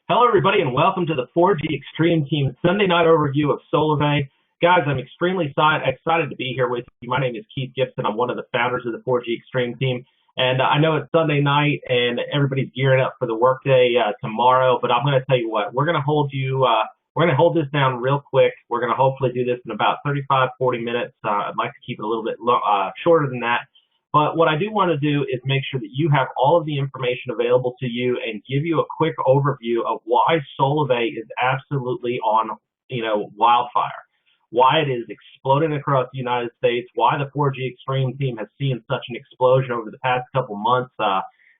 Hello, everybody, and welcome to the 4G Extreme Team Sunday night overview of SolaVei. Guys, I'm extremely excited to be here with you. My name is Keith Gibson. I'm one of the founders of the 4G Extreme Team. And I know it's Sunday night, and everybody's gearing up for the workday tomorrow. But I'm going to tell you what, we're going to hold this down real quick. We're going to hopefully do this in about 35, 40 minutes. I'd like to keep it a little bit shorter than that. But what I do want to do is make sure that you have all of the information available to you and give you a quick overview of why SolaVei is absolutely on, wildfire, why it is exploding across the United States, why the 4G Extreme Team has seen such an explosion over the past couple months,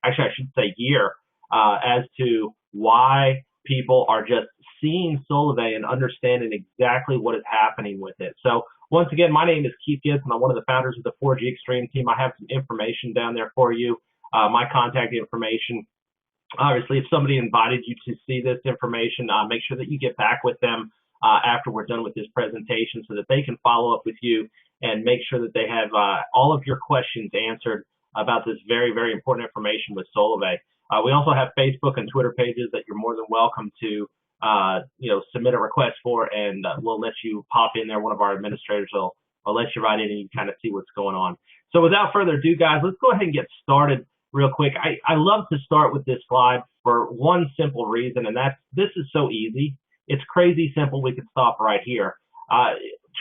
actually I should say year, as to why people are just seeing SolaVei and understanding exactly what is happening with it. So once again, my name is Keith Gibson. I'm one of the founders of the 4G Extreme Team. I have some information down there for you, my contact information. Obviously, if somebody invited you to see this information, make sure that you get back with them after we're done with this presentation so that they can follow up with you and make sure that they have all of your questions answered about this very, very important information with SolaVei. We also have Facebook and Twitter pages that you're more than welcome to submit a request for, and we'll let you pop in there. One of our administrators will let you right in and you kind of see what's going on. So without further ado, guys, let's go ahead and get started real quick. I love to start with this slide for one simple reason, and that's this is so easy. It's crazy simple. We could stop right here.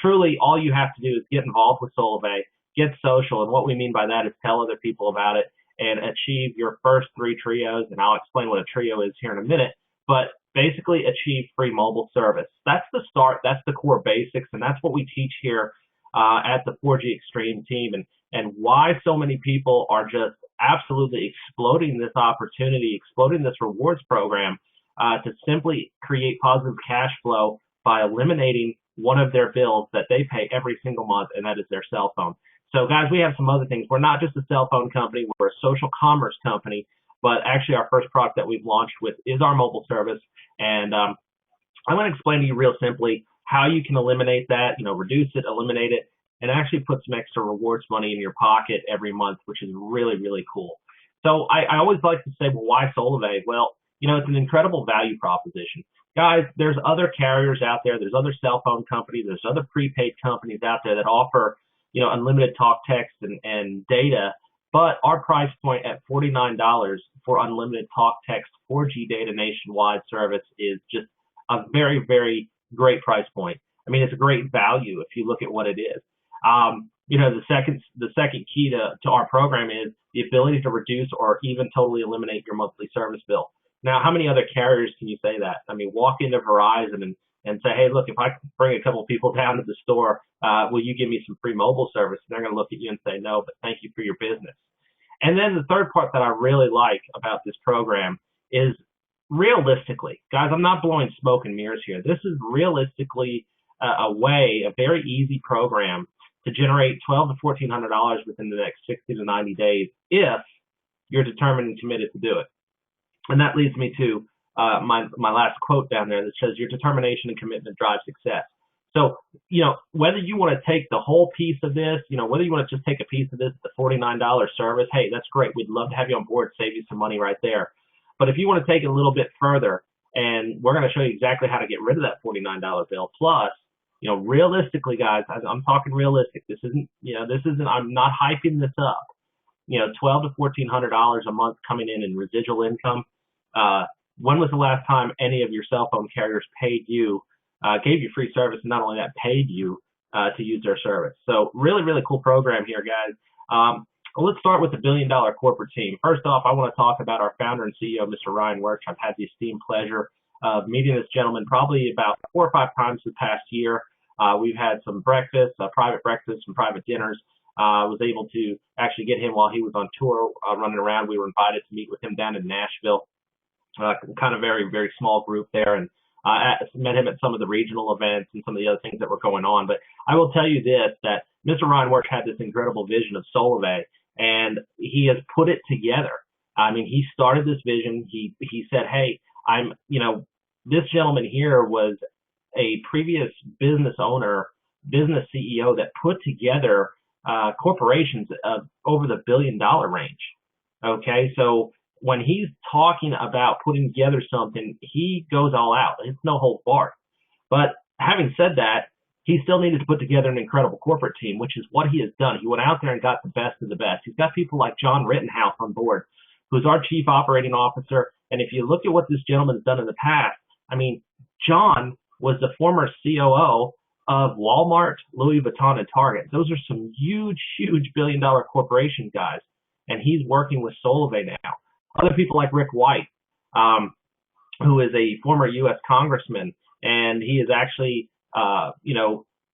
Truly, all you have to do is get involved with SolaVei, get social, and what we mean by that is tell other people about it and achieve your first 3 trios, and I'll explain what a trio is here in a minute, but basically achieve free mobile service. That's the start, that's the core basics, and that's what we teach here at the 4G Extreme Team, and why so many people are just absolutely exploding this opportunity, exploding this rewards program to simply create positive cash flow by eliminating one of their bills that they pay every single month, and that is their cell phone. So guys, we have some other things. We're not just a cell phone company, we're a social commerce company, but actually our first product that we've launched with is our mobile service. And I'm going to explain to you real simply how you can eliminate that, reduce it, eliminate it, and actually put some extra rewards money in your pocket every month, which is really, really cool. So I always like to say, well, why SolaVei? Well, it's an incredible value proposition. Guys, there's other carriers out there, there's other cell phone companies, there's other prepaid companies out there that offer, unlimited talk, text, and data, but our price point at $49 for unlimited talk, text, 4G data nationwide service is just a very, very great price point. I mean, it's a great value if you look at what it is. The second key to our program is the ability to reduce or even totally eliminate your monthly service bill. Now, how many other carriers can you say that? I mean, walk into Verizon and say, hey, look, if I bring a couple people down to the store, will you give me some free mobile service? And they're going to look at you and say, no, but thank you for your business. And then the third part that I really like about this program is realistically, guys, I'm not blowing smoke and mirrors here. This is realistically a very easy program to generate $1,200 to $1,400 within the next 60 to 90 days if you're determined and committed to do it. And that leads me to my last quote down there that says, your determination and commitment drive success. So, whether you want to take the whole piece of this, whether you want to just take a piece of this at the $49 service, hey, that's great. We'd love to have you on board, save you some money right there. But if you want to take it a little bit further, and we're going to show you exactly how to get rid of that $49 bill, plus, realistically, guys, I'm talking realistic. This isn't, I'm not hyping this up. $1,200 to $1,400 a month coming in residual income. When was the last time any of your cell phone carriers paid you, gave you free service, and not only that, paid you to use their service? So really, really cool program here, guys. Well, let's start with the $1 billion corporate team. First off, I want to talk about our founder and CEO, Mr. Ryan Wirtz. I've had the esteemed pleasure of meeting this gentleman probably about 4 or 5 times the past year. We've had some breakfasts, private breakfasts, some private dinners. I was able to actually get him while he was on tour running around. We were invited to meet with him down in Nashville, kind of very, very small group there, and met him at some of the regional events and some of the other things that were going on. But I will tell you this, that Mr. Ryan Wirtz had this incredible vision of SolaVei, and he has put it together. I mean, he started this vision. He said, hey, this gentleman here was a previous business owner, business CEO that put together corporations of over the $1 billion range. Okay, so when he's talking about putting together something, he goes all out. It's no holds barred. But having said that, he still needed to put together an incredible corporate team, which is what he has done. He went out there and got the best of the best. He's got people like John Rittenhouse on board, who's our chief operating officer. And if you look at what this gentleman's done in the past, I mean, John was the former COO of Walmart, Louis Vuitton, and Target. Those are some huge, huge billion-dollar corporation guys. And he's working with SolaVei now. Other people like Rick White, who is a former U.S. congressman, and he is actually,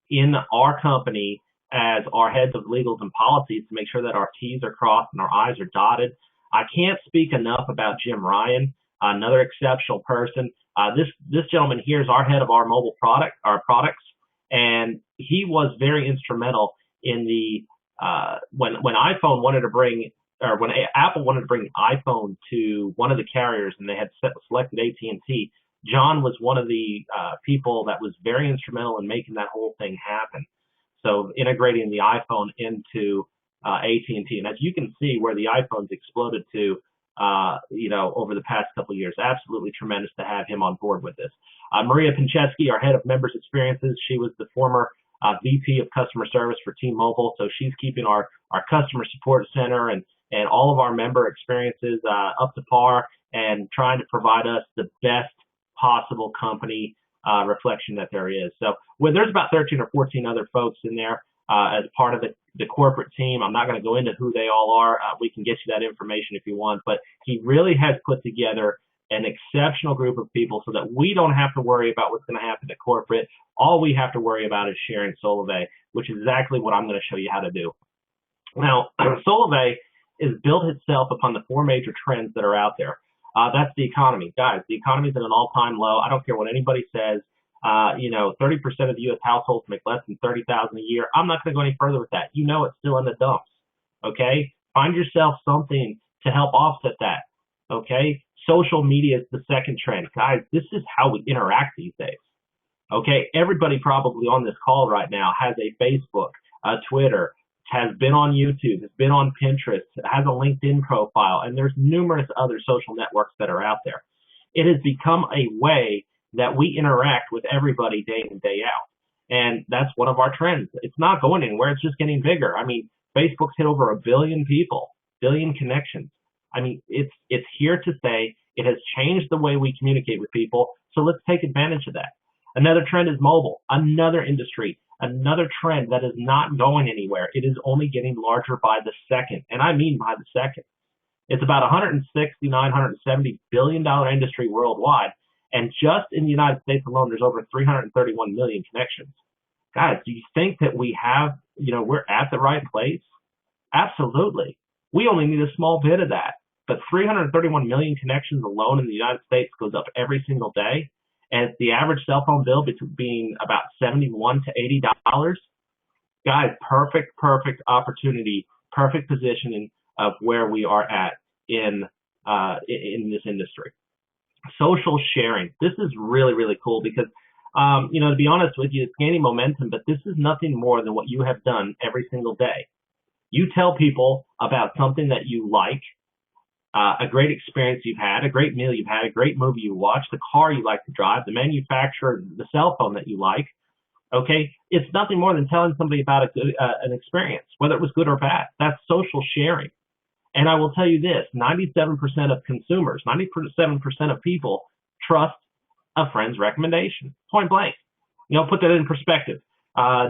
in our company as our heads of legals and policies to make sure that our T's are crossed and our I's are dotted. I can't speak enough about Jim Ryan, another exceptional person. This gentleman here is our head of our products, and he was very instrumental in the when iPhone wanted to bring, or when Apple wanted to bring iPhone to one of the carriers, and they had selected AT&T. John was one of the people that was very instrumental in making that whole thing happen. So integrating the iPhone into AT&T, and as you can see, where the iPhones exploded to, over the past couple of years, absolutely tremendous to have him on board with this. Maria Pincheski, our head of members experiences, she was the former VP of customer service for T-Mobile, so she's keeping our customer support center and all of our member experiences up to par and trying to provide us the best possible company reflection that there is. So there's about 13 or 14 other folks in there as part of the corporate team. I'm not going to go into who they all are. We can get you that information if you want, but he really has put together an exceptional group of people so that we don't have to worry about what's going to happen to corporate. All we have to worry about is sharing SolaVei, which is exactly what I'm going to show you how to do. Now, SolaVei is built itself upon the four major trends that are out there. That's the economy. Guys, the economy is at an all-time low. I don't care what anybody says. 30% of the U.S. households make less than $30,000 a year. I'm not going to go any further with that. It's still in the dumps. Okay? Find yourself something to help offset that. Okay? Social media is the second trend. Guys, this is how we interact these days. Okay? Everybody probably on this call right now has a Facebook, a Twitter, has been on YouTube, has been on Pinterest, has a LinkedIn profile, and there's numerous other social networks that are out there. It has become a way that we interact with everybody day in and day out. And that's one of our trends. It's not going anywhere. It's just getting bigger. I mean, Facebook's hit over 1 billion people, billion connections. I mean, it's here to stay. It has changed the way we communicate with people. So let's take advantage of that. Another trend is mobile, another industry, another trend that is not going anywhere. It is only getting larger by the second. And I mean by the second. It's about $169, $170 billion industry worldwide. And just in the United States alone, there's over 331 million connections. Guys, do you think that we have, we're at the right place? Absolutely. We only need a small bit of that. But 331 million connections alone in the United States goes up every single day. And the average cell phone bill being about $71 to $80. Guys, perfect opportunity, perfect positioning of where we are at in this industry. Social sharing. This is really, really cool because, to be honest with you, it's gaining momentum, but this is nothing more than what you have done every single day. You tell people about something that you like, a great experience you've had, a great meal you've had, a great movie you watched, the car you like to drive, the manufacturer, the cell phone that you like. Okay, it's nothing more than telling somebody about an experience, whether it was good or bad. That's social sharing. And I will tell you this, 97% of consumers, 97% of people trust a friend's recommendation, point blank. Put that in perspective.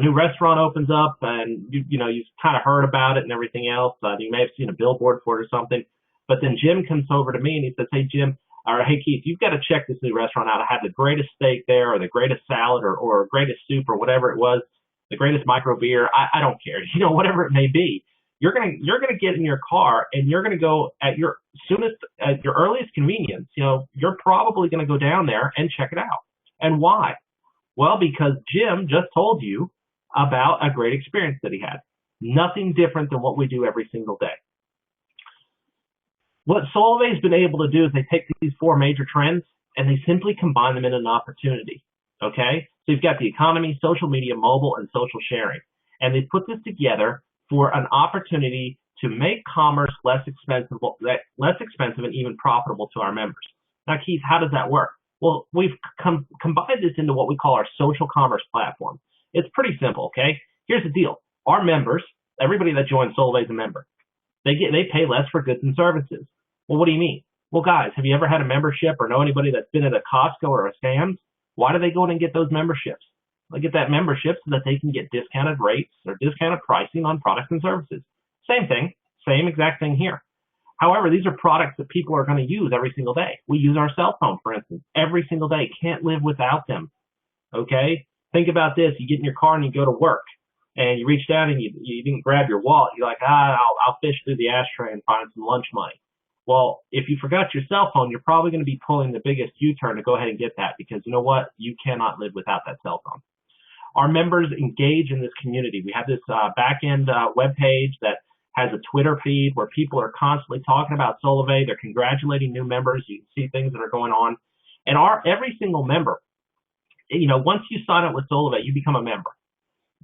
New restaurant opens up and, you've kind of heard about it and everything else. You may have seen a billboard for it or something. But then Jim comes over to me and he says, hey, Jim, or hey, Keith, you've got to check this new restaurant out. I had the greatest steak there or the greatest salad or greatest soup or whatever it was, the greatest micro beer. I don't care, whatever it may be. You're gonna get in your car and you're gonna go at your earliest convenience. You're probably gonna go down there and check it out. And why? Well, because Jim just told you about a great experience that he had. Nothing different than what we do every single day. What SolaVei's been able to do is they take these four major trends and they simply combine them in an opportunity. Okay, so you've got the economy, social media, mobile, and social sharing, and they put this together for an opportunity to make commerce less expensive and even profitable to our members. Now, Keith, how does that work? Well, we've combined this into what we call our social commerce platform. It's pretty simple, okay? Here's the deal. Our members, everybody that joins SolaVei is a member. They pay less for goods and services. Well, what do you mean? Well, guys, have you ever had a membership or know anybody that's been at a Costco or a Sam's? Why do they go in and get those memberships? They get that membership so that they can get discounted rates or discounted pricing on products and services. Same thing, same exact thing here. However, these are products that people are going to use every single day. We use our cell phone, for instance, every single day. Can't live without them. Okay? Think about this. You get in your car and you go to work, and you reach down and you didn't grab your wallet. You're like, I'll fish through the ashtray and find some lunch money. Well, if you forgot your cell phone, you're probably going to be pulling the biggest U-turn to go ahead and get that, because you know what? You cannot live without that cell phone. Our members engage in this community. We have this back-end web page that has a Twitter feed where people are constantly talking about SolaVei. They're congratulating new members. You can see things that are going on. And every single member, once you sign up with SolaVei, you become a member,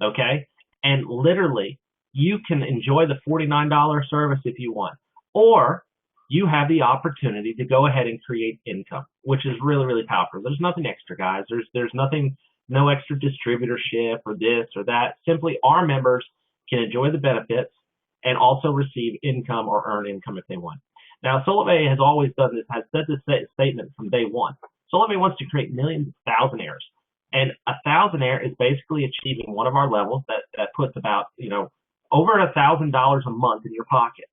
okay? And literally, you can enjoy the $49 service if you want, or you have the opportunity to go ahead and create income, which is really, really powerful. There's nothing extra, guys. There's nothing, no extra distributorship or this or that. Simply, our members can enjoy the benefits and also receive income or earn income if they want. Now, SolaVei has always done this, has said this statement from day one. SolaVei wants to create millions of thousandaires. And a thousandaire is basically achieving one of our levels that puts about, over $1,000 a month in your pocket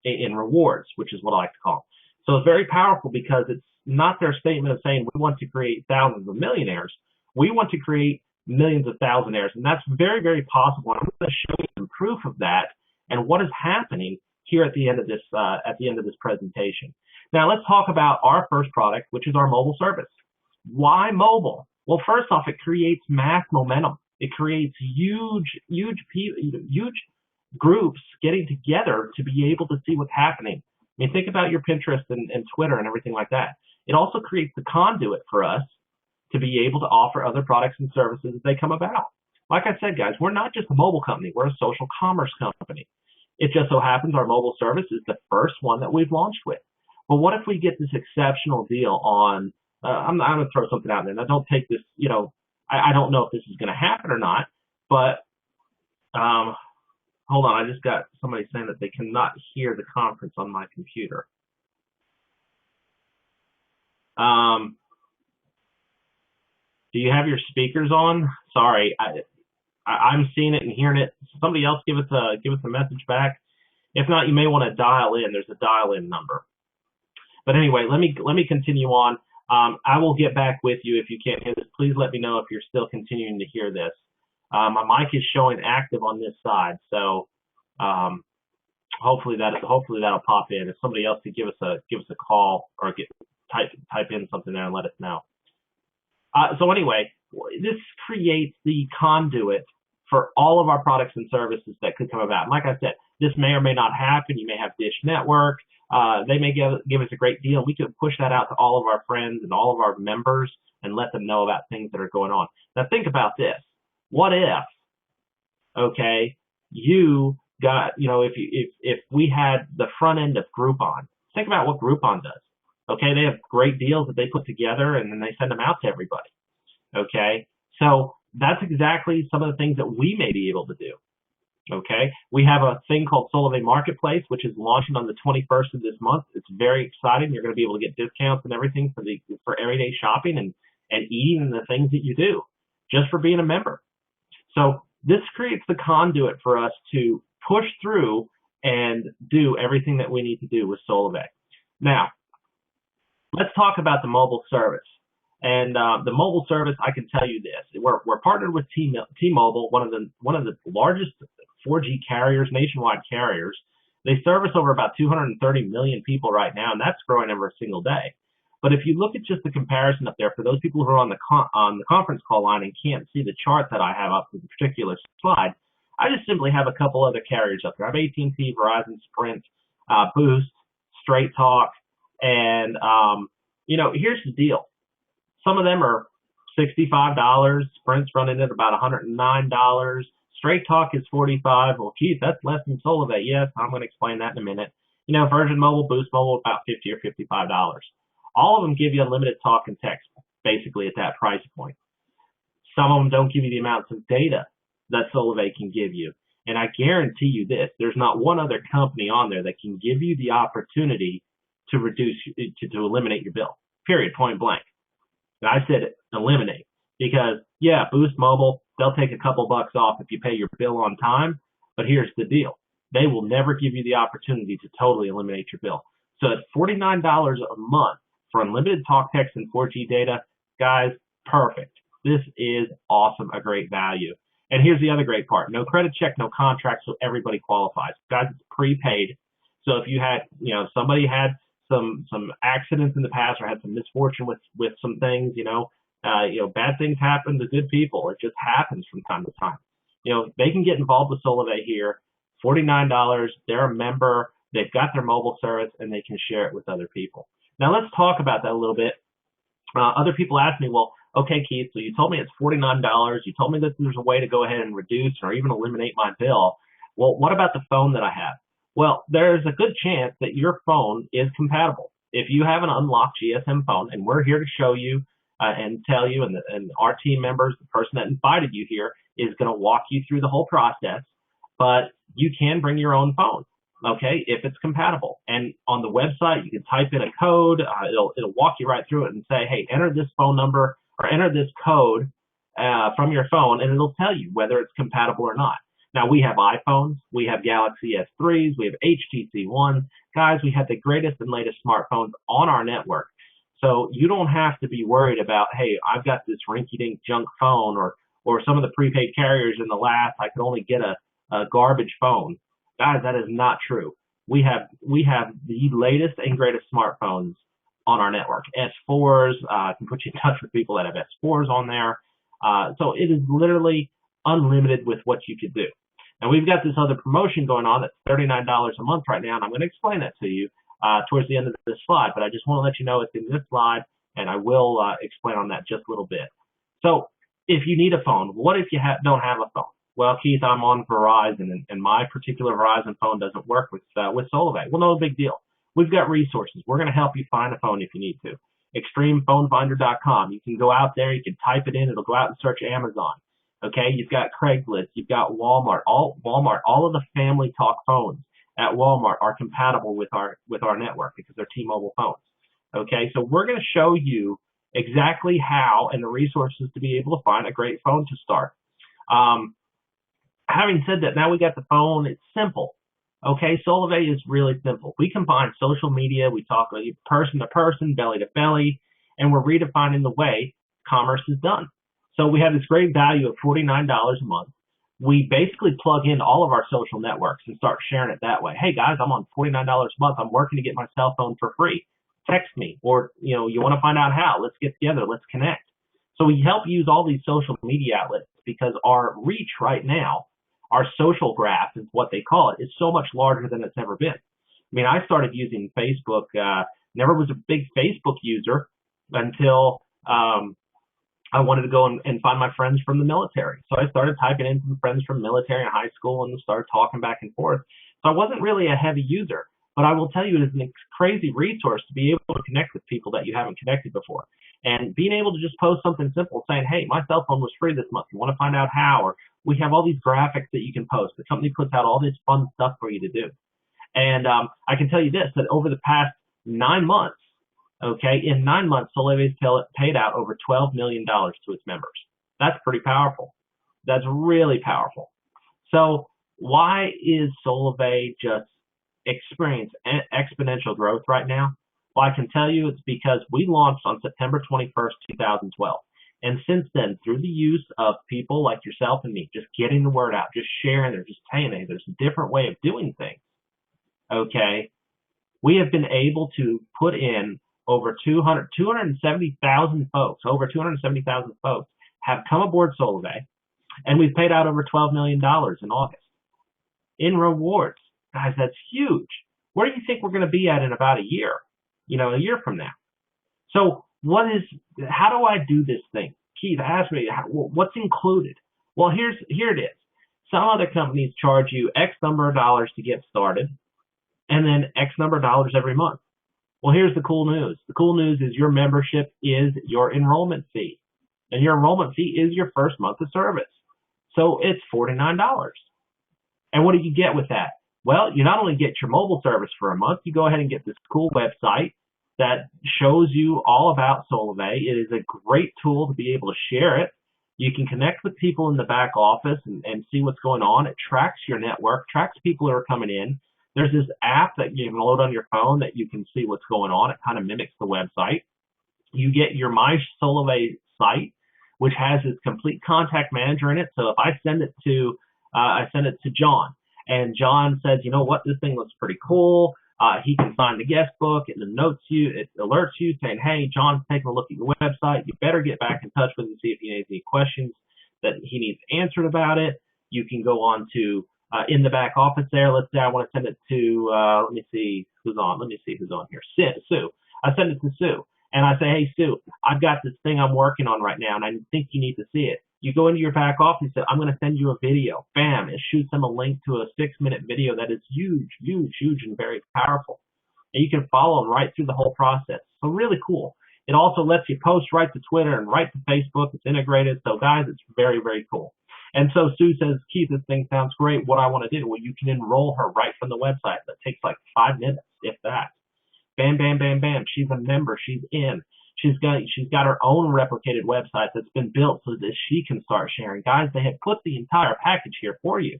in rewards, which is what I like to call. So it's very powerful because it's not their statement of saying we want to create thousands of millionaires. We want to create millions of thousandaires. And that's very, very possible. I'm going to show you some proof of that and what is happening here at the end of this presentation. Now let's talk about our first product, which is our mobile service. Why mobile? Well, first off, it creates mass momentum. It creates huge groups getting together to be able to see what's happening. I mean, think about your Pinterest and Twitter and everything like that. It also creates the conduit for us to be able to offer other products and services as they come about. Like I said, guys, we're not just a mobile company. We're a social commerce company. It just so happens our mobile service is the first one that we've launched with. But what if we get this exceptional deal on, I'm going to throw something out there. Now, don't take this, I don't know if this is going to happen or not, but hold on. I just got somebody saying that they cannot hear the conference on my computer. Do you have your speakers on? Sorry, I'm seeing it and hearing it. Somebody else give us a message back. If not, you may want to dial in. There's a dial-in number. But anyway, let me continue on. I will get back with you if you can't hear this. Please let me know if you're still continuing to hear this. My mic is showing active on this side, so hopefully that'll pop in. If somebody else could give us a call or type in something there and let us know. So anyway, this creates the conduit for all of our products and services that could come about. And like I said, this may or may not happen. You may have Dish Network. They may give us a great deal. We could push that out to all of our friends and all of our members and let them know about things that are going on. Now think about this. What if, okay, you got, if we had the front end of Groupon. Think about what Groupon does. Okay, they have great deals that they put together and then they send them out to everybody. Okay, so that's exactly some of the things that we may be able to do. Okay, we have a thing called SolaVei Marketplace, which is launching on the 21st of this month. It's very exciting. You're going to be able to get discounts and everything for everyday shopping and eating and the things that you do just for being a member. So this creates the conduit for us to push through and do everything that we need to do with SolaVei. Now, let's talk about the mobile service. And the mobile service, I can tell you this: we're partnered with T-Mobile, one of the largest 4G carriers, nationwide carriers. They service over about 230 million people right now, and that's growing every single day. But if you look at just the comparison up there, for those people who are on the conference call line and can't see the chart that I have up to the particular slide, I just simply have a couple other carriers up there. I have AT&T, Verizon, Sprint, Boost, Straight Talk, and here's the deal. Some of them are $65. Sprint's running at about $109. Straight Talk is 45. Well, geez, that's less than SolaVei. Yes, I'm going to explain that in a minute. You know, Virgin Mobile, Boost Mobile, about $50 or $55. All of them give you unlimited talk and text, basically at that price point. Some of them don't give you the amounts of data that SolaVei can give you. And I guarantee you this, there's not one other company on there that can give you the opportunity to eliminate your bill. Period, point blank. And I said eliminate because, yeah, Boost Mobile, they'll take a couple bucks off if you pay your bill on time. But here's the deal. They will never give you the opportunity to totally eliminate your bill. So at $49 a month for unlimited talk, text, and 4G data, guys, perfect. This is awesome, a great value. And here's the other great part. No credit check, no contract, so everybody qualifies. Guys, it's prepaid. So if you had, somebody had some accidents in the past or had some misfortune with some things, bad things happen to good people. It just happens from time to time. They can get involved with SolaVei here. $49, they're a member, they've got their mobile service, and they can share it with other people. Now let's talk about that a little bit. Other people ask me, well, okay, Keith, so you told me it's $49. You told me that there's a way to go ahead and reduce or even eliminate my bill. Well, what about the phone that I have? Well, there's a good chance that your phone is compatible. If you have an unlocked GSM phone, and we're here to show you and tell you, and our team members, the person that invited you here, is going to walk you through the whole process, but you can bring your own phone, okay, if it's compatible. And on the website, you can type in a code. It'll walk you right through it and say, hey, enter this phone number or enter this code from your phone, and it'll tell you whether it's compatible or not. Now, we have iPhones, we have Galaxy S3s, we have HTC Ones. Guys, we have the greatest and latest smartphones on our network. So you don't have to be worried about, hey, I've got this rinky-dink junk phone, or some of the prepaid carriers in the last, I could only get a garbage phone. Guys, that is not true. We have the latest and greatest smartphones on our network. S4s, I can put you in touch with people that have S4s on there. So it is literally unlimited with what you could do. And we've got this other promotion going on that's $39 a month right now, and I'm going to explain that to you towards the end of this slide. But I just want to let you know it's in this slide, and I will explain on that just a little bit. So if you need a phone, what if you don't have a phone? Well, Keith, I'm on Verizon, and my particular Verizon phone doesn't work with SolaVei. Well, no big deal. We've got resources. We're going to help you find a phone if you need to. ExtremePhoneFinder.com. You can go out there. You can type it in. It'll go out and search Amazon. Okay, you've got Craigslist, you've got Walmart. All of the family talk phones at Walmart are compatible with our network because they're T-Mobile phones. Okay, so we're going to show you exactly how and the resources to be able to find a great phone to start. Having said that, now we got the phone. It's simple. Okay, SolaVei is really simple. We combine social media, we talk person to person, belly to belly, and we're redefining the way commerce is done. So we have this great value of $49 a month. We basically plug into all of our social networks and start sharing it that way. Hey guys, I'm on $49 a month. I'm working to get my cell phone for free. Text me, or you want to find out how. Let's get together. Let's connect. So we help use all these social media outlets because our reach right now, our social graph is what they call it, is so much larger than it's ever been. I mean, I started using Facebook. Never was a big Facebook user until I wanted to go and find my friends from the military. So I started typing in some friends from military and high school and started talking back and forth. So I wasn't really a heavy user, but I will tell you it is a crazy resource to be able to connect with people that you haven't connected before. And being able to just post something simple saying, hey, my cell phone was free this month. You want to find out how? Or we have all these graphics that you can post. The company puts out all this fun stuff for you to do. And I can tell you this, that over the past 9 months, okay, in 9 months, SolaVei's paid out over $12 million to its members. That's pretty powerful. That's really powerful. So why is SolaVei just experiencing exponential growth right now? Well, I can tell you it's because we launched on September 21st, 2012. And since then, through the use of people like yourself and me, just getting the word out, just sharing, or just saying, hey, there's a different way of doing things, okay, we have been able to put in over 270,000 folks, over 270,000 folks have come aboard SolaVei, and we've paid out over $12 million in August in rewards. Guys, that's huge. Where do you think we're going to be at in about a year from now? So how do I do this thing? Keith asked me, what's included? Well, here it is. Some other companies charge you X number of dollars to get started and then X number of dollars every month. Well, here's the cool news. The cool news is your membership is your enrollment fee, and your enrollment fee is your first month of service. So it's $49. And what do you get with that? Well, you not only get your mobile service for a month, you go ahead and get this cool website that shows you all about SolaVei. It is a great tool to be able to share it. You can connect with people in the back office and see what's going on. It tracks your network, tracks people who are coming in. There's this app that you can load on your phone that you can see what's going on. It kind of mimics the website. You get your My SolaVei site, which has this complete contact manager in it. So if I send it to John, and John says, you know what, this thing looks pretty cool. He can find the guest book, and it alerts you saying, hey, John's taking a look at your website. You better get back in touch with him, see if he has any questions that he needs answered about it. You can go on to in the back office there. Let's say I want to send it to let me see who's on here. Sue. I send it to Sue, and I say, hey, Sue, I've got this thing I'm working on right now, and I think you need to see it. You go into your back office and say, I'm going to send you a video. Bam, it shoots them a link to a 6-minute video that is huge, and very powerful. And you can follow them right through the whole process. So really cool. It also lets you post right to Twitter and right to Facebook. It's integrated. So guys, it's very, very cool. And so Sue says, Keith, this thing sounds great. What I want to do? Well, you can enroll her right from the website. That takes like 5 minutes, if that. Bam, bam, bam, bam. She's a member. She's in. She's got her own replicated website that's been built so that she can start sharing. Guys, they have put the entire package here for you.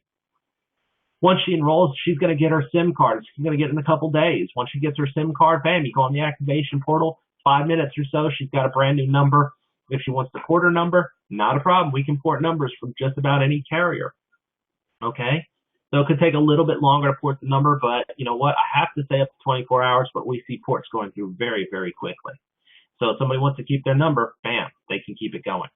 Once she enrolls, she's going to get her SIM card. She's going to get it in a couple days. Once she gets her SIM card, bam, you go on the activation portal. 5 minutes or so, she's got a brand new number. If she wants to port her number, not a problem. We can port numbers from just about any carrier. Okay? So it could take a little bit longer to port the number, but you know what? I have to say up to 24 hours, but we see ports going through very, very quickly. So if somebody wants to keep their number, bam, they can keep it going.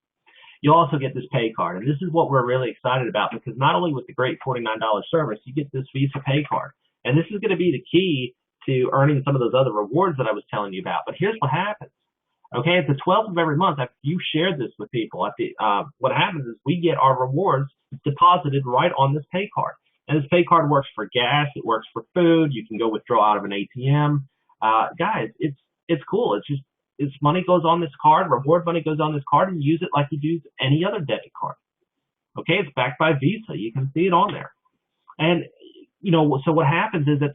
You'll also get this pay card, and this is what we're really excited about, because not only with the great $49 service, you get this Visa pay card. And this is going to be the key to earning some of those other rewards that I was telling you about. But here's what happens. Okay, at the 12th of every month, after you share this with people, what happens is we get our rewards deposited right on this pay card. And this pay card works for gas, it works for food, you can go withdraw out of an ATM. Guys, it's cool. It's money goes on this card, reward money goes on this card, and use it like you do any other debit card. Okay, it's backed by Visa. You can see it on there. And, you know, so what happens is that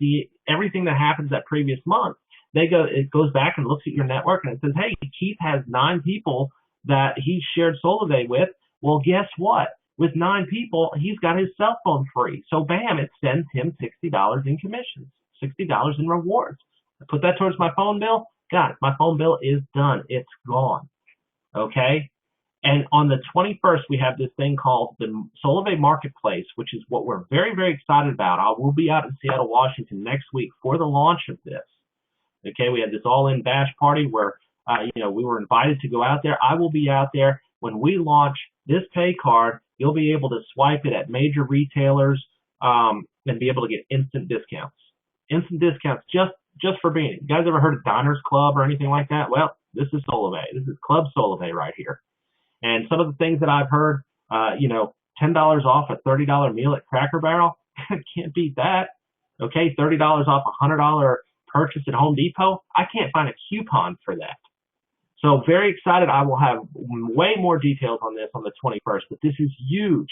everything that happens that previous month, it goes back and looks at your network, and it says, hey, Keith has 9 people that he shared SolaVei with. Well, guess what? With 9 people, he's got his cell phone free. So, bam, it sends him $60 in commissions, $60 in rewards. I put that towards my phone bill. God, my phone bill is done. It's gone. Okay? And on the 21st, we have this thing called the SolaVei Marketplace, which is what we're very, very excited about. I will be out in Seattle, Washington next week for the launch of this. Okay, we had this all-in bash party where, we were invited to go out there. I will be out there. When we launch this pay card, you'll be able to swipe it at major retailers and be able to get instant discounts. Instant discounts just for being. You guys ever heard of Diners Club or anything like that? Well, this is SolaVei. This is Club SolaVei right here. And some of the things that I've heard, $10 off a $30 meal at Cracker Barrel, can't beat that. Okay, $30 off a $100 purchase at Home Depot. I can't find a coupon for that. So very excited. I will have way more details on this on the 21st, but this is huge.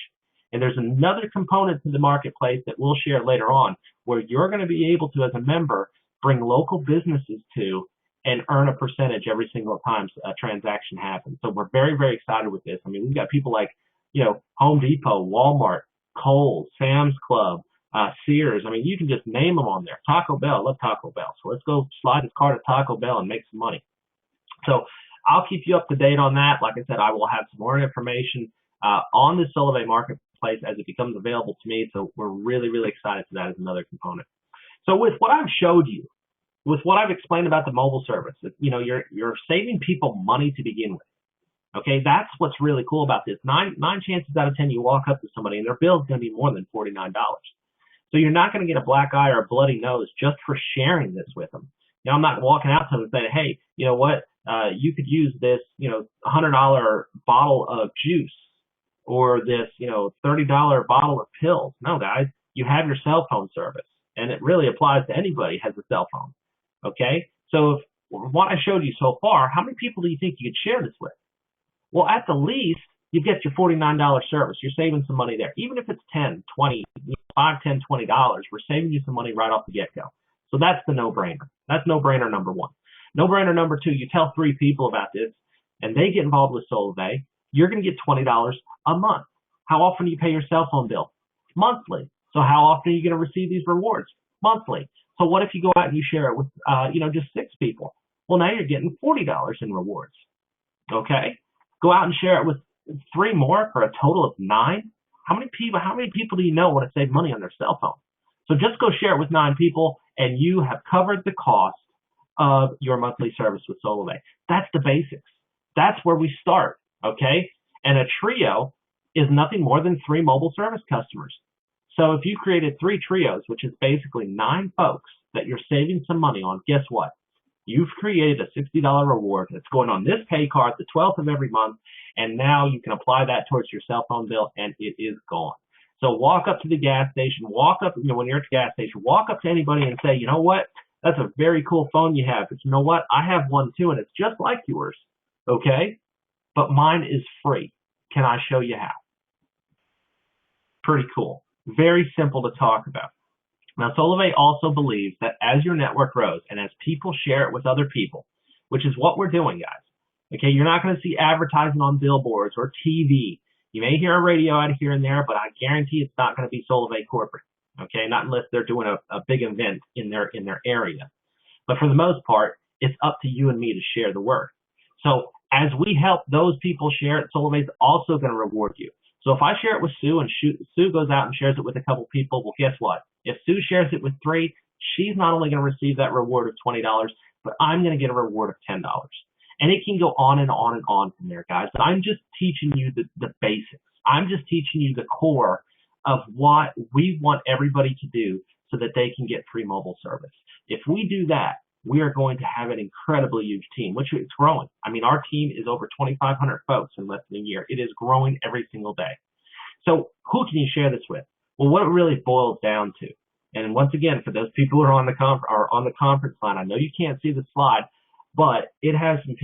And there's another component to the marketplace that we'll share later on where you're going to be able to, as a member, bring local businesses to and earn a percentage every single time a transaction happens. So we're very, very excited with this. I mean, we've got people like, Home Depot, Walmart, Kohl's, Sam's Club, Sears. I mean, you can just name them on there. Taco Bell. I love Taco Bell. So let's go slide this card at Taco Bell and make some money. So I'll keep you up to date on that. Like I said, I will have some more information on the SolaVei Marketplace as it becomes available to me. So we're really, really excited for that as another component. So with what I've showed you, with what I've explained about the mobile service, you're saving people money to begin with. Okay, that's what's really cool about this. Nine chances out of 10 you walk up to somebody and their bill is going to be more than $49. So you're not going to get a black eye or a bloody nose just for sharing this with them. I'm not walking out to them and saying, hey, you know what, you could use this, $100 bottle of juice or this, $30 bottle of pills. No, guys, you have your cell phone service, and it really applies to anybody who has a cell phone. Okay, so if what I showed you so far, how many people do you think you could share this with? Well, at the least, you get your $49 service. You're saving some money there. Even if it's $10, $20, $5, $10, $20, we're saving you some money right off the get-go. So that's the no-brainer. That's no-brainer number one. No-brainer number two, you tell 3 people about this, and they get involved with SolaVei, you're going to get $20 a month. How often do you pay your cell phone bill? Monthly. So how often are you going to receive these rewards? Monthly. So what if you go out and you share it with, just 6 people? Well, now you're getting $40 in rewards. Okay? Go out and share it with 3 more for a total of 9. How many people do you know want to save money on their cell phone? So just go share it with 9 people, and you have covered the cost of your monthly service with SolaVei. That's the basics. That's where we start, okay? And a trio is nothing more than 3 mobile service customers. So if you created 3 trios, which is basically 9 folks that you're saving some money on, guess what? You've created a $60 reward that's going on this pay card the 12th of every month, and now you can apply that towards your cell phone bill, and it is gone. So walk up to the gas station, when you're at the gas station, walk up to anybody and say, you know what? That's a very cool phone you have, but you know what? I have one too, and it's just like yours, okay? But mine is free. Can I show you how? Pretty cool. Very simple to talk about. Now, SolaVei also believes that as your network grows and as people share it with other people, which is what we're doing, guys, okay, you're not going to see advertising on billboards or TV. You may hear a radio ad here and there, but I guarantee it's not going to be SolaVei corporate, okay, not unless they're doing a big event in their area. But for the most part, it's up to you and me to share the word. So as we help those people share it, SolaVei is also going to reward you. So if I share it with Sue and Sue goes out and shares it with a couple people, well, guess what? If Sue shares it with 3, she's not only going to receive that reward of $20, but I'm going to get a reward of $10. And it can go on and on and on from there, guys. But I'm just teaching you the basics. I'm just teaching you the core of what we want everybody to do so that they can get free mobile service. If we do that, we are going to have an incredibly huge team, which is growing. I mean, our team is over 2,500 folks in less than a year. It is growing every single day. So who can you share this with? Well, what it really boils down to, and once again, for those people who are on the conference line, I know you can't see the slide, but it has some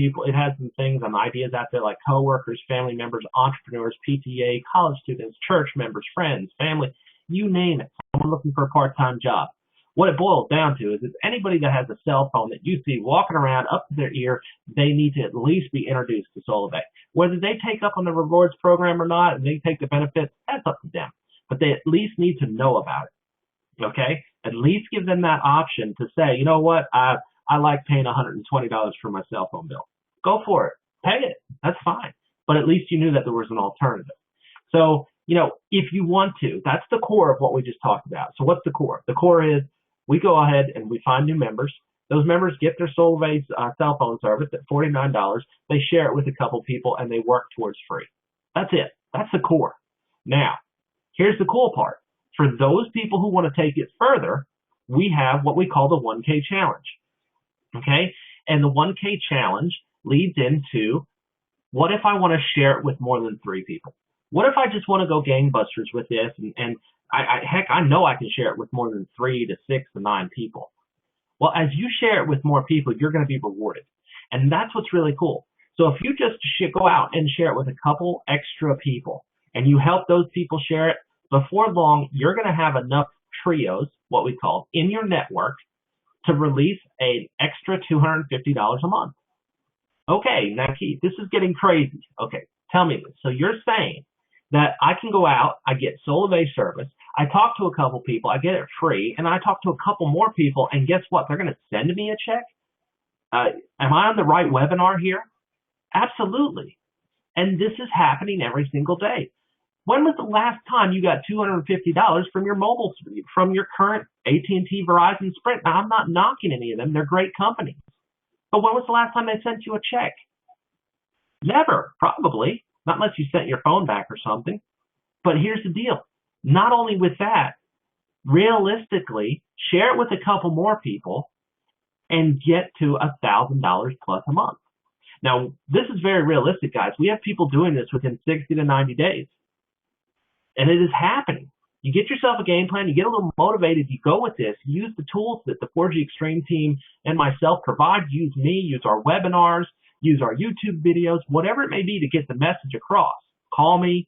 things and ideas out there like coworkers, family members, entrepreneurs, PTA, college students, church members, friends, family, you name it. Someone looking for a part-time job. What it boils down to is anybody that has a cell phone that you see walking around up to their ear, they need to at least be introduced to SolaVei. Whether they take up on the rewards program or not, and they take the benefits, that's up to them. But they at least need to know about it, okay? At least give them that option to say, you know what, I like paying $120 for my cell phone bill. Go for it. Pay it. That's fine. But at least you knew that there was an alternative. So, if you want to, that's the core of what we just talked about. So what's the core? The core is we go ahead and we find new members. Those members get their SolaVei cell phone service at $49. They share it with a couple people, and they work towards free. That's it. That's the core. Now, here's the cool part. For those people who want to take it further, we have what we call the 1K challenge. Okay? And the 1K challenge leads into, what if I want to share it with more than 3 people? What if I just want to go gangbusters with this, and heck, I know I can share it with more than 3 to 6 to 9 people. Well, as you share it with more people, you're going to be rewarded. And that's what's really cool. So if you just go out and share it with a couple extra people, and you help those people share it, before long, you're going to have enough trios, what we call, in your network to release an extra $250 a month. Okay, now Keith, this is getting crazy. Okay, tell me this. So you're saying that I can go out, I get SolaVei service, I talk to a couple people, I get it free, and I talk to a couple more people, and guess what? They're going to send me a check? Am I on the right webinar here? Absolutely. And this is happening every single day. When was the last time you got $250 from your current AT&T, Verizon, Sprint? Now, I'm not knocking any of them. They're great companies. But when was the last time they sent you a check? Never, probably. Not unless you sent your phone back or something. But here's the deal. Not only with that, realistically, share it with a couple more people and get to $1,000 plus a month. Now, this is very realistic, guys. We have people doing this within 60 to 90 days. And it is happening. You get yourself a game plan, you get a little motivated, you go with this, use the tools that the 4G Extreme team and myself provide, use me, use our webinars, use our YouTube videos, whatever it may be to get the message across. Call me.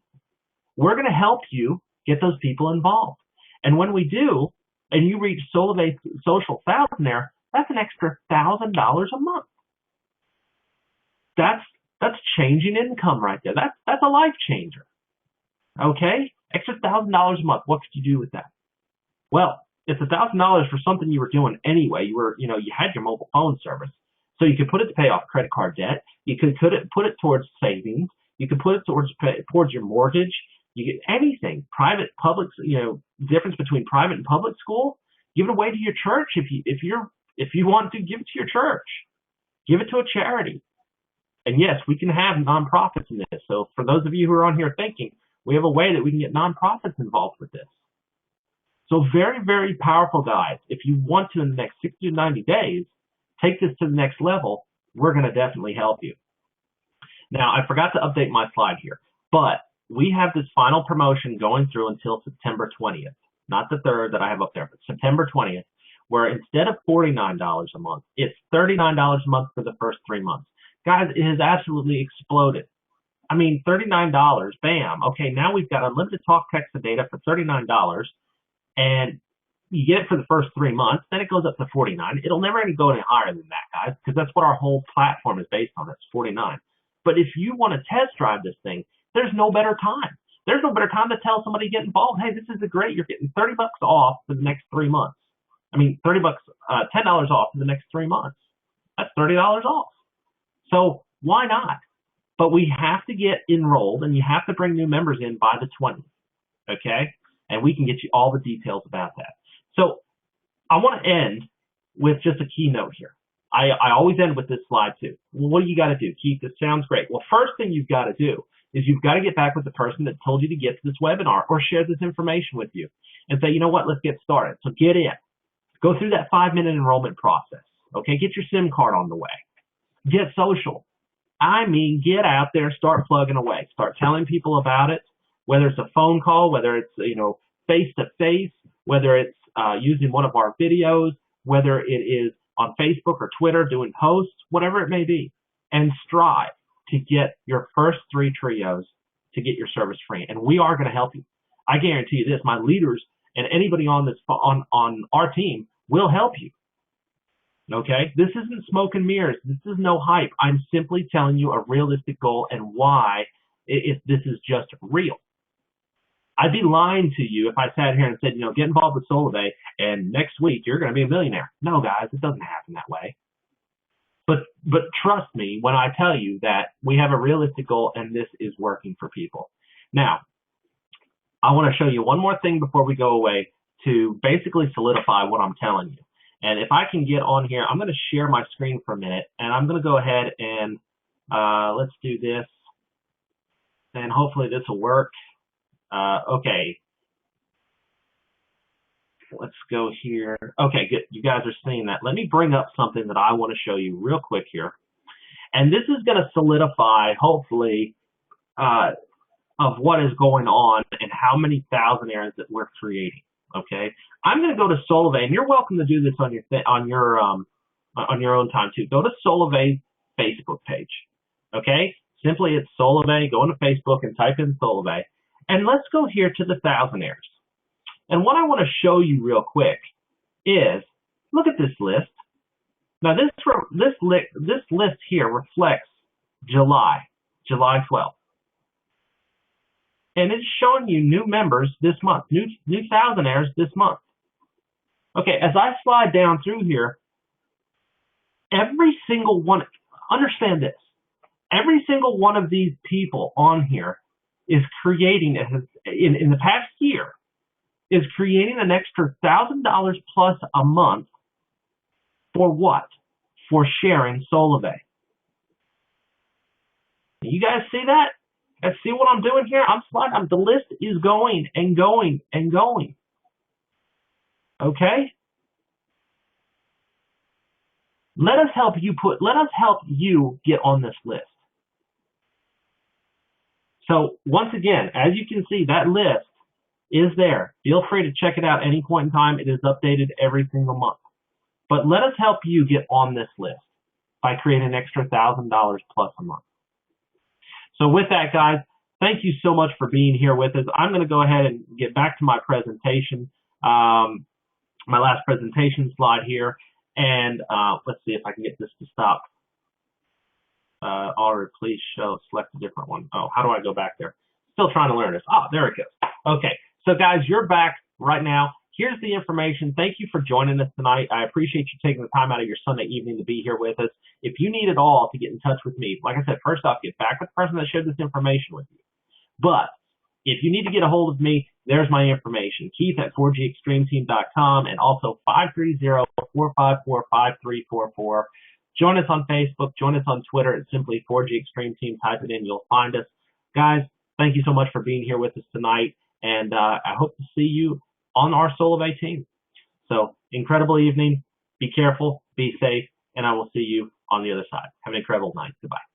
We're going to help you get those people involved. And when we do, and you reach SolaVei Social 1,000 there, that's an extra $1,000 a month. That's changing income right there. That's a life changer. Okay? Extra $1,000 a month. What could you do with that? Well, it's $1,000 for something you were doing anyway. You had your mobile phone service. So you could put it to pay off credit card debt. You could put it towards savings. You could put it towards your mortgage. You get anything, private, public, difference between private and public school. Give it away to your church if you want to give it to your church. Give it to a charity. And yes, we can have nonprofits in this. So for those of you who are on here thinking, we have a way that we can get nonprofits involved with this. So very, very powerful, guys. If you want to, in the next 60 to 90 days, take this to the next level, we're going to definitely help you. Now, I forgot to update my slide here, but we have this final promotion going through until September 20th. Not the 3rd that I have up there, but September 20th, where instead of $49 a month, it's $39 a month for the first 3 months. Guys, it has absolutely exploded. I mean, $39, bam. Okay, now we've got unlimited talk, text, and data for $39, and you get it for the first 3 months, then it goes up to $49. It'll never go any higher than that, guys, because that's what our whole platform is based on. That's $49. But if you want to test drive this thing, there's no better time. There's no better time to tell somebody to get involved. Hey, this is great. You're getting $30 off for the next 3 months. I mean, $10 off for the next 3 months. That's $30 off. So why not? But we have to get enrolled, and you have to bring new members in by the 20th, okay? And we can get you all the details about that. So I want to end with just a keynote here. I always end with this slide too. Well, what do you got to do? Keith, this sounds great. Well, first thing you've got to do is you've got to get back with the person that told you to get to this webinar or share this information with you and say, you know what, let's get started. So get in. Go through that 5-minute enrollment process, okay? Get your SIM card on the way. Get social. I mean, get out there, start plugging away. Start telling people about it, whether it's a phone call, whether it's, face-to-face, whether it's using one of our videos, whether it is on Facebook or Twitter doing posts, whatever it may be, and strive to get your first 3 trios to get your service free. And we are going to help you. I guarantee you this, my leaders and anybody on this on our team will help you. Okay? This isn't smoke and mirrors. This is no hype. I'm simply telling you a realistic goal and why this is just real. I'd be lying to you if I sat here and said, get involved with SolaVei and next week you're going to be a millionaire. No, guys, it doesn't happen that way. But trust me when I tell you that we have a realistic goal and this is working for people. Now, I want to show you one more thing before we go away to basically solidify what I'm telling you. And if I can get on here, I'm going to share my screen for a minute, and I'm going to go ahead and let's do this, and hopefully this will work. Okay. Let's go here. Okay, good. You guys are seeing that. Let me bring up something that I want to show you real quick here. And this is going to solidify, hopefully, of what is going on and how many thousandaires that we're creating. Okay, I'm going to go to SolaVei, and you're welcome to do this on your own time too. Go to SolaVei Facebook page. Okay, simply it's SolaVei. Go into Facebook and type in SolaVei, and let's go here to the thousandaires. And what I want to show you real quick is look at this list. Now this list here reflects July 12th. And it's showing you new members this month, new thousandaires this month. Okay, as I slide down through here, every single one, understand this, every single one of these people on here is creating, in the past year, is creating an extra $1,000 plus a month for what? For sharing SolaVei. You guys see that? And see what I'm doing here? I'm sliding. The list is going and going and going. Okay? Let us help you get on this list. So once again, as you can see, that list is there. Feel free to check it out any point in time. It is updated every single month. But let us help you get on this list by creating an extra $1,000 plus a month. So with that, guys, thank you so much for being here with us. I'm going to go ahead and get back to my presentation, my last presentation slide here. And let's see if I can get this to stop. Or please select a different one. Oh, how do I go back there? Still trying to learn this. Oh, there it goes. Okay, so guys, you're back right now. Here's the information. Thank you for joining us tonight. I appreciate you taking the time out of your Sunday evening to be here with us. If you need it all to get in touch with me, like I said, first off, get back with the person that shared this information with you. But if you need to get a hold of me, there's my information. Keith at 4GExtremeTeam.com and also 530-454-5344. Join us on Facebook. Join us on Twitter. It's simply 4GExtremeTeam. Type it in. You'll find us. Guys, thank you so much for being here with us tonight. And I hope to see you on our SolaVei team. So, incredible evening. Be careful. Be safe. And I will see you on the other side. Have an incredible night. Goodbye.